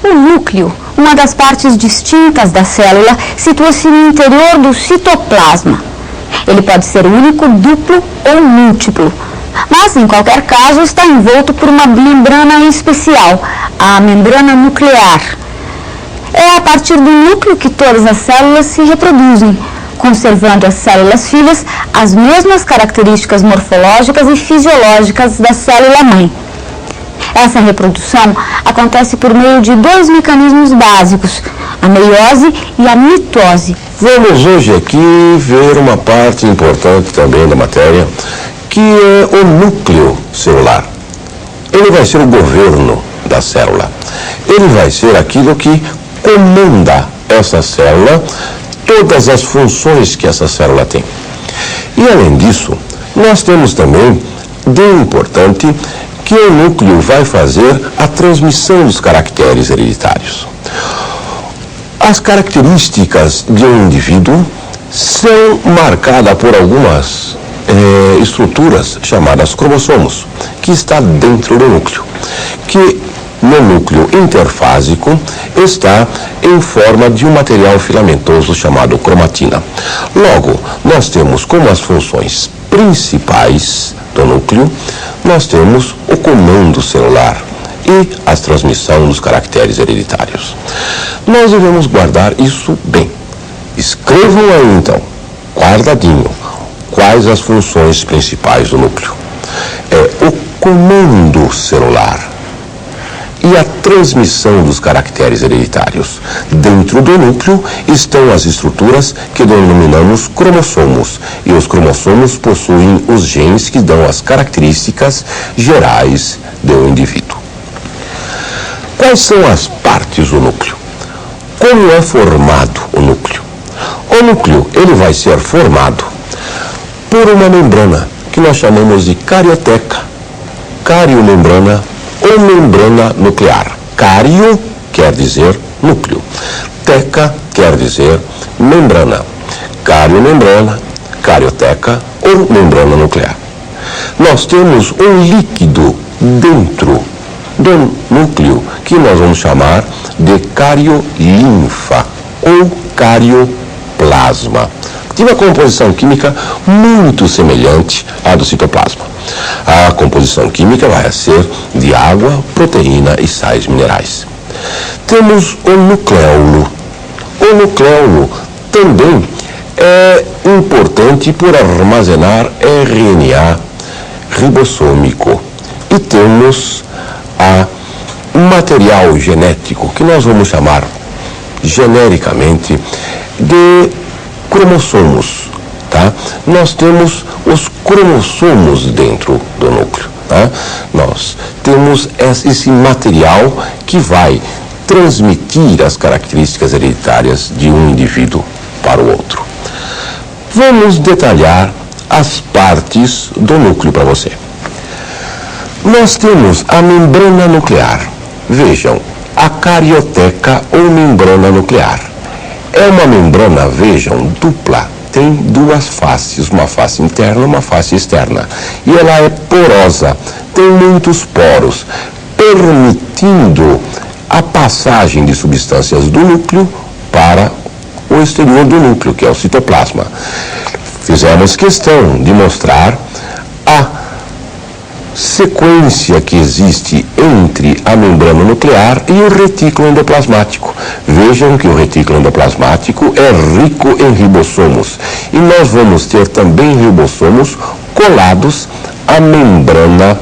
O núcleo, uma das partes distintas da célula, situa-se no interior do citoplasma. Ele pode ser único, duplo ou múltiplo, mas, em qualquer caso, está envolto por uma membrana especial, a membrana nuclear. É a partir do núcleo que todas as células se reproduzem, conservando as células filhas as mesmas características morfológicas e fisiológicas da célula-mãe. Essa reprodução acontece por meio de dois mecanismos básicos, a meiose e a mitose. Vamos hoje aqui ver uma parte importante também da matéria, que é o núcleo celular. Ele vai ser o governo da célula. Ele vai ser aquilo que comanda essa célula, todas as funções que essa célula tem. E além disso, nós temos também, de importante, que o núcleo vai fazer a transmissão dos caracteres hereditários. As características de um indivíduo são marcadas por algumas estruturas chamadas cromossomos, que está dentro do núcleo, que no núcleo interfásico está em forma de um material filamentoso chamado cromatina. Logo, nós temos como as funções principais do núcleo, nós temos o comando celular e a transmissão dos caracteres hereditários. Nós devemos guardar isso bem. Escrevam aí então, guardadinho, quais as funções principais do núcleo. É o comando celular e a transmissão dos caracteres hereditários. Dentro do núcleo estão as estruturas que denominamos cromossomos, e os cromossomos possuem os genes que dão as características gerais do indivíduo. Quais são as partes do núcleo? Como é formado o núcleo? O núcleo, ele vai ser formado por uma membrana que nós chamamos de carioteca, cariomembrana ou membrana nuclear. Cário quer dizer núcleo, teca quer dizer membrana, cariomembrana, carioteca ou membrana nuclear. Nós temos um líquido dentro do núcleo que nós vamos chamar de cariolinfa ou carioplasma, de uma composição química muito semelhante à do citoplasma. A composição química vai ser de água, proteína e sais minerais. Temos o nucleolo. O nucleolo também é importante por armazenar RNA ribossômico. E temos o material genético, que nós vamos chamar genericamente de cromossomos, tá? Nós temos os cromossomos dentro do núcleo, tá? Nós temos esse material que vai transmitir as características hereditárias de um indivíduo para o outro. Vamos detalhar as partes do núcleo para você. Nós temos a membrana nuclear. Vejam, a carioteca ou membrana nuclear. É uma membrana, vejam, dupla. Tem duas faces, uma face interna e uma face externa. E ela é porosa, tem muitos poros, permitindo a passagem de substâncias do núcleo para o exterior do núcleo, que é o citoplasma. Fizemos questão de mostrar a sequência que existe entre a membrana nuclear e o retículo endoplasmático. Vejam que o retículo endoplasmático é rico em ribossomos e nós vamos ter também ribossomos colados à membrana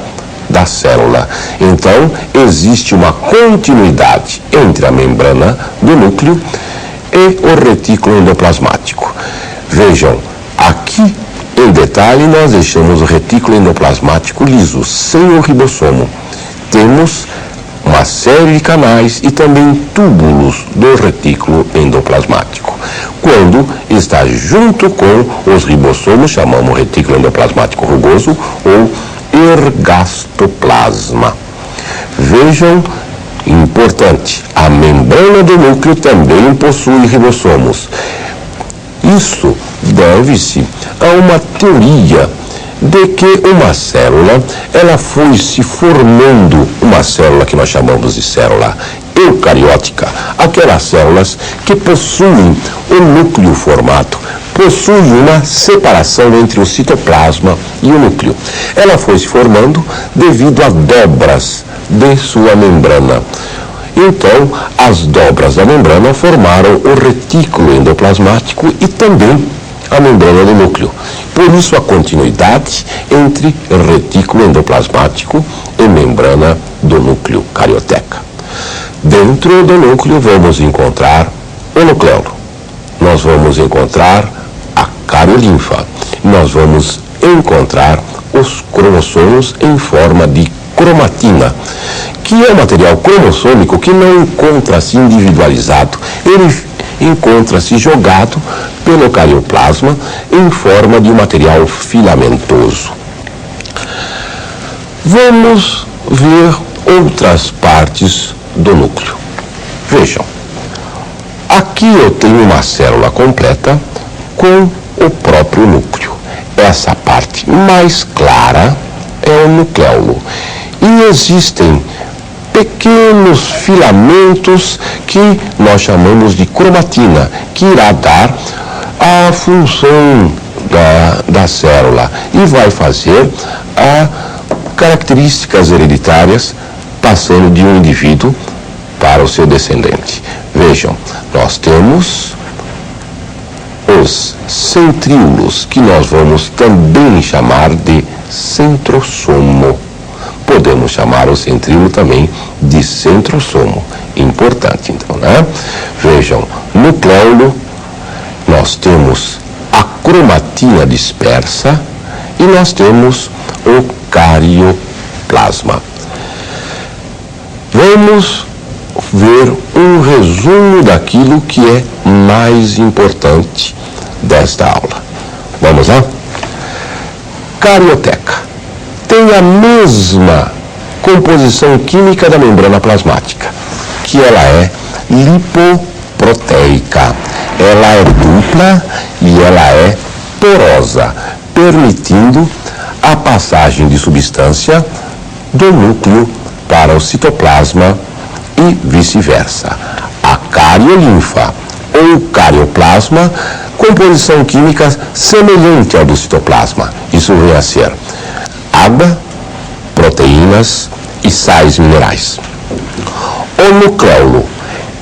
da célula. Então, existe uma continuidade entre a membrana do núcleo e o retículo endoplasmático. Vejam, aqui em detalhe, nós deixamos o retículo endoplasmático liso, sem o ribossomo. Temos uma série de canais e também túbulos do retículo endoplasmático. Quando está junto com os ribossomos, chamamos retículo endoplasmático rugoso ou ergastoplasma. Vejam, importante, a membrana do núcleo também possui ribossomos. Isso deve-se a uma teoria de que uma célula, ela foi se formando, uma célula que nós chamamos de célula eucariótica, aquelas células que possuem o núcleo formado, possuem uma separação entre o citoplasma e o núcleo. Ela foi se formando devido a dobras de sua membrana. Então, as dobras da membrana formaram o retículo endoplasmático e também a membrana do núcleo. Por isso, a continuidade entre retículo endoplasmático e membrana do núcleo carioteca. Dentro do núcleo vamos encontrar o nucleolo. Nós vamos encontrar a cariolinfa. Nós vamos encontrar os cromossomos em forma de cromatina, que é um material cromossômico que não encontra-se individualizado. Ele encontra-se jogado pelo carioplasma em forma de material filamentoso. Vamos ver outras partes do núcleo. Vejam, aqui eu tenho uma célula completa com o próprio núcleo. Essa parte mais clara é o nucleolo. E existem pequenos filamentos que nós chamamos de cromatina, que irá dar a função da célula e vai fazer características hereditárias passando de um indivíduo para o seu descendente. Vejam, nós temos os centríolos, que nós vamos também chamar de centrosomo. Podemos chamar o centríolo também de centrosomo. Importante, então, né? Vejam, nucleolo, nós temos a cromatina dispersa e nós temos o carioplasma. Vamos ver um resumo daquilo que é mais importante desta aula. Vamos lá? Carioteca tem a mesma composição química da membrana plasmática, que ela é lipoproteica. Ela é dupla e ela é porosa, permitindo a passagem de substância do núcleo para o citoplasma e vice-versa. A cariolinfa ou carioplasma, composição química semelhante ao do citoplasma. Isso vem a ser água, proteínas e sais minerais. O nucleolo,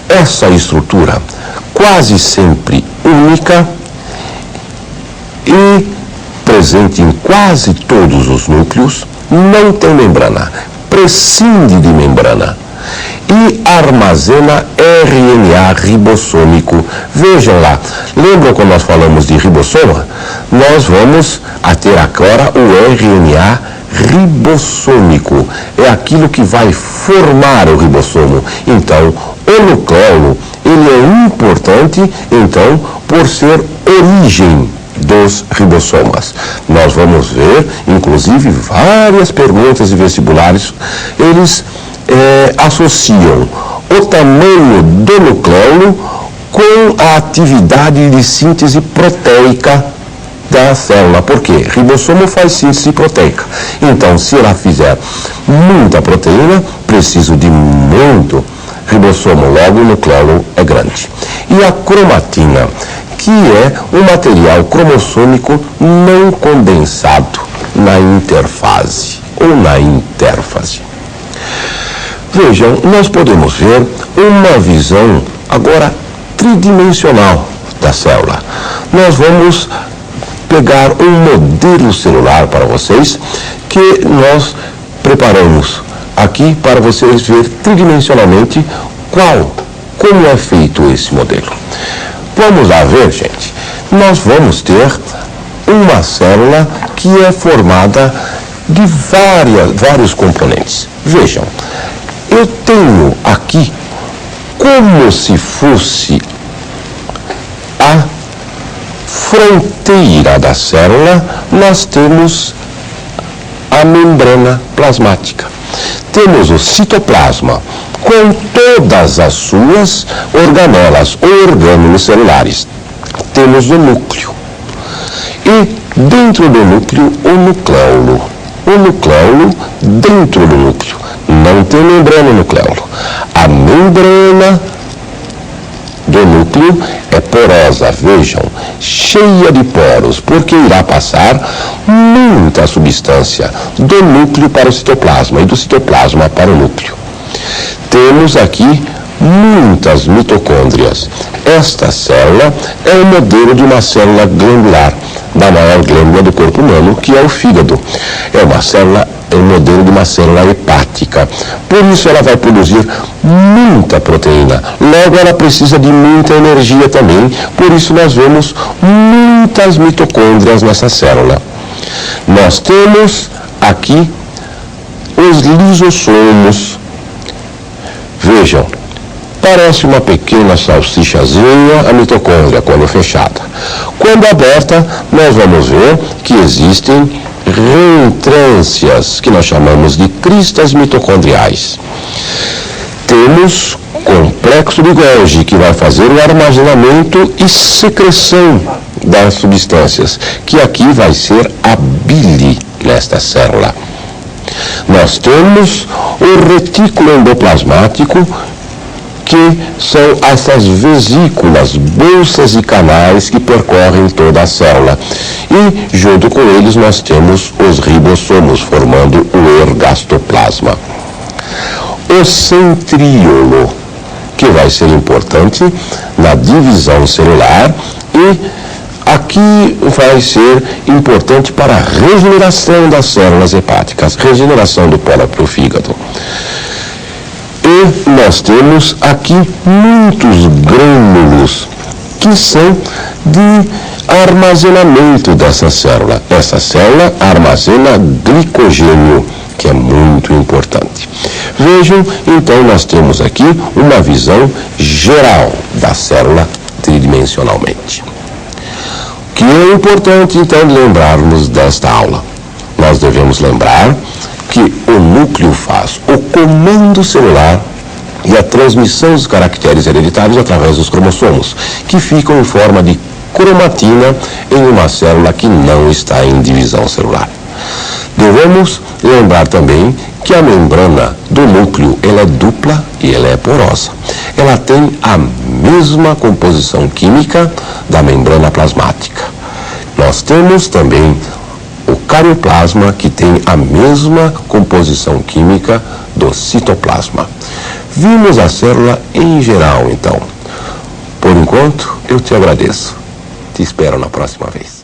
essa estrutura quase sempre única e presente em quase todos os núcleos, não tem membrana, prescinde de membrana e armazena RNA ribossômico. Vejam lá, lembram quando nós falamos de ribossoma? Nós vamos a ter agora o RNA ribossômico. É aquilo que vai formar o ribossomo. Então, o nucleolo, ele é importante, então, por ser origem dos ribossomas. Nós vamos ver, inclusive, várias perguntas de vestibulares, eles associam o tamanho do nucleolo com a atividade de síntese proteica da célula. Por quê? Ribossomo faz síntese proteica. Então, se ela fizer muita proteína, preciso de muito ribossomo, logo o nucleolo é grande. E a cromatina, que é um material cromossômico não condensado na interfase ou na interfase. Vejam, nós podemos ver uma visão agora tridimensional da célula. Nós vamos pegar um modelo celular para vocês que nós preparamos aqui para vocês ver tridimensionalmente como é feito esse modelo. Vamos lá ver, gente. Nós vamos ter uma célula que é formada de vários componentes. Vejam, eu tenho aqui como se fosse a fronteira da célula, nós temos a membrana plasmática. Temos o citoplasma com todas as suas organelas ou orgânulos celulares. Temos o núcleo. E dentro do núcleo, o nucleolo. O nucleolo dentro do núcleo. Não tem membrana no nucleolo. A membrana do núcleo é porosa, vejam, cheia de poros, porque irá passar muita substância do núcleo para o citoplasma e do citoplasma para o núcleo. Temos aqui muitas mitocôndrias. Esta célula é o modelo de uma célula glandular, da maior glândula do corpo humano, que é o fígado. É o modelo de uma célula hepática. Por isso ela vai produzir muita proteína. Logo ela precisa de muita energia também. Por isso nós vemos muitas mitocôndrias nessa célula. Nós temos aqui os lisossomos. Vejam, parece uma pequena salsichazinha a mitocôndria quando fechada. Quando aberta, nós vamos ver que existem reentrâncias, que nós chamamos de cristas mitocondriais. Temos complexo de Golgi, que vai fazer o armazenamento e secreção das substâncias, que aqui vai ser a bile nesta célula. Nós temos o retículo endoplasmático, que são essas vesículas, bolsas e canais que percorrem toda a célula. E, junto com eles, nós temos os ribossomos, formando o ergastoplasma. O centríolo, que vai ser importante na divisão celular e aqui vai ser importante para a regeneração das células hepáticas, regeneração do próprio fígado. E nós temos aqui muitos grânulos que são de armazenamento dessa célula. Essa célula armazena glicogênio, que é muito importante. Vejam, então nós temos aqui uma visão geral da célula tridimensionalmente. O que é importante, então, lembrarmos desta aula? Nós devemos lembrar que o núcleo faz o comando celular e a transmissão dos caracteres hereditários através dos cromossomos, que ficam em forma de cromatina em uma célula que não está em divisão celular. Devemos lembrar também que a membrana do núcleo ela é dupla e ela é porosa. Ela tem a mesma composição química da membrana plasmática. Nós temos também o carioplasma, que tem a mesma composição química do citoplasma. Vimos a célula em geral, então. Por enquanto, eu te agradeço. Te espero na próxima vez.